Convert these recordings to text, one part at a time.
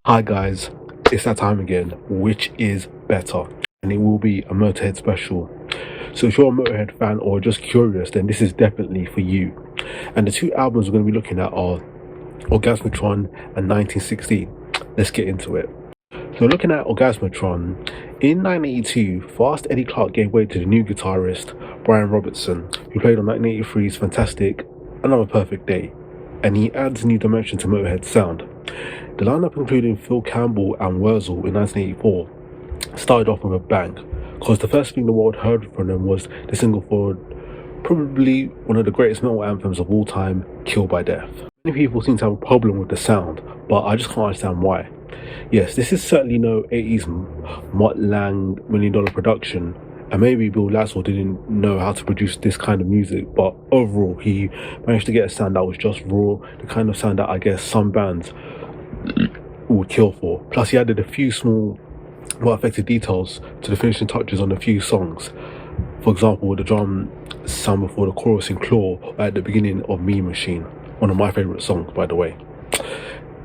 Hi guys, it's that time again. Which is better? And it will be a Motorhead special. So if you're a Motorhead fan or just curious, then this is definitely for you. And the two albums we're going to be looking at are Orgasmatron and 1916. Let's get into it. So looking at Orgasmatron, in 1982, Fast Eddie Clarke gave way to the new guitarist Brian Robertson, who played on 1983's fantastic Another Perfect Day, and he adds a new dimension to Motorhead's sound. The lineup, including Phil Campbell and Wurzel in 1984, started off with a bang, because the first thing the world heard from them was the single for probably one of the greatest metal anthems of all time, Killed by Death. Many people seem to have a problem with the sound, but I just can't understand why. Yes, this is certainly no 80s Mutt Lang $1 million production, and maybe Bill Laswell didn't know how to produce this kind of music, but overall he managed to get a sound that was just raw, the kind of sound that I guess some bands would kill for. Plus he added a few small well-affected details to the finishing touches on a few songs. For example, the drum sound before the chorus in Claw, or at the beginning of Mean Machine, one of my favourite songs by the way.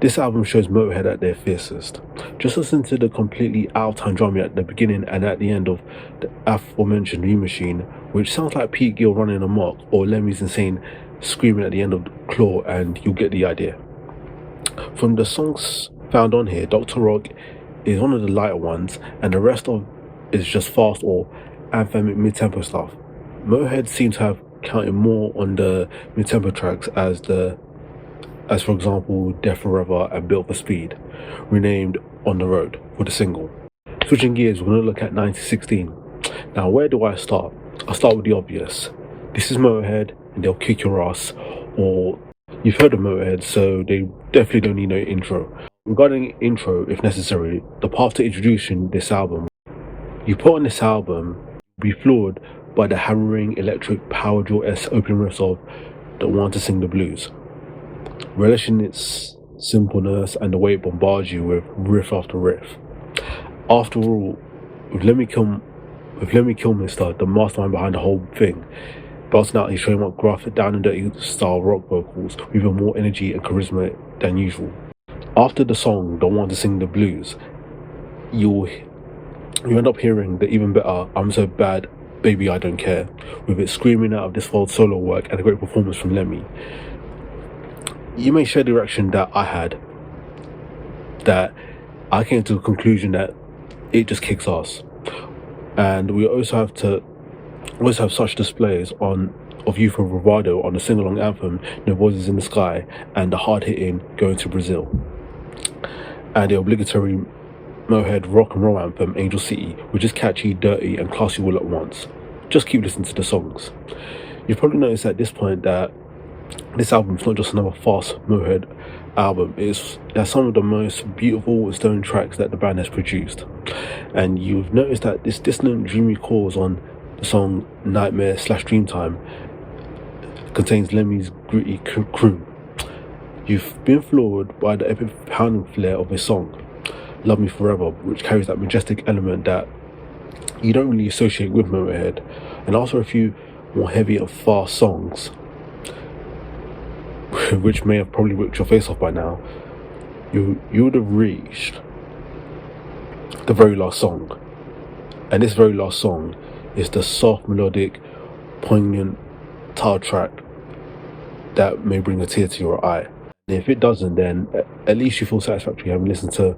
This album shows Motorhead at their fiercest. Just listen to the completely out-of-time drumming at the beginning and at the end of the aforementioned Mean Machine, which sounds like Pete Gill running amok or Lemmy's Insane screaming at the end of Claw, and you'll get the idea. From the songs found on here, Dr. Rock is one of the lighter ones, and the rest of is just fast or anthemic mid-tempo stuff. Motorhead seems to have counted more on the mid-tempo tracks as for example Death Forever and Built for Speed, renamed On the Road for the single. Switching gears, we're going to look at 1916. Now, where do I start? I'll start with the obvious. This is Motorhead, and they'll kick your ass, or you've heard of Motorhead, so they definitely don't need no intro. Regarding intro, if necessary, the path to introducing this album, you put on this album, you'll be floored by the harrowing electric power drill-esque opening riffs of The Want to Sing the Blues, relishing its simpleness and the way it bombards you with riff after riff. After all, with Lemmy Kilmister, the mastermind behind the whole thing, belting out his trademark gruff, down and dirty style rock vocals with even more energy and charisma than usual. After the song Don't Want to Sing the Blues, you end up hearing the even better I'm So Bad Baby I Don't Care, with it screaming out of this whole solo work and a great performance from Lemmy. You may share the reaction that I had, that I came to the conclusion that it just kicks ass. And we also have such displays of youthful bravado on the sing-along anthem No Voices in the Sky and the hard-hitting Going to Brazil, and the obligatory Motorhead rock and roll anthem Angel City, which is catchy, dirty and classy all at once. Just keep listening to the songs. You've probably noticed at this point that this album is not just another fast Motorhead album. It has some of the most beautiful stone tracks that the band has produced, and you've noticed that this dissonant dreamy chorus on the song Nightmare / Dreamtime contains Lemmy's gritty croon. You've been floored by the epic pounding flair of his song Love Me Forever, which carries that majestic element that you don't really associate with Motorhead, and also a few more heavy and fast songs which may have probably ripped your face off by now. You would have reached the very last song, and this very last song is the soft, melodic, poignant title track that may bring a tear to your eye. And if it doesn't, then at least you feel satisfactory having listened to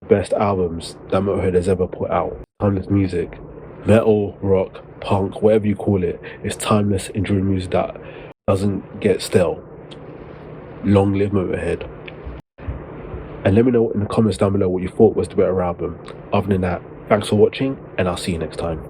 the best albums that Motorhead has ever put out. Timeless music, metal, rock, punk, whatever you call it, it's timeless, enduring music that doesn't get stale. Long live Motorhead. And let me know in the comments down below what you thought was the better album. Other than that, thanks for watching, and I'll see you next time.